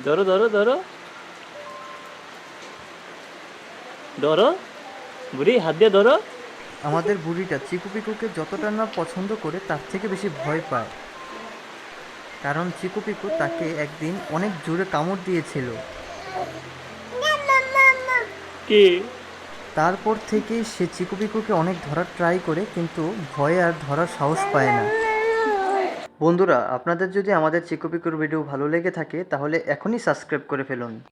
ধরো ধরো ধরো ধরো, বুড়ি হাত দিয়ে ধরো। আমাদের বুড়িটা চিকু পিকুকে যতটা না পছন্দ করে তার থেকে বেশি ভয় পায়, কারণ চিকু পিকু তাকে একদিন অনেক জোরে কামড় দিয়েছিল। কি? তারপর থেকেই সে চিকু পিকুকে অনেক ধরার ট্রাই করে, কিন্তু ভয়ে আর ধরার সাহস পায় না। বন্ধুরা, আপনাদের যদি আমাদের চিকু পিকুর ভিডিও ভালো লেগে থাকে তাহলে এখনই সাবস্ক্রাইব করে ফেলুন।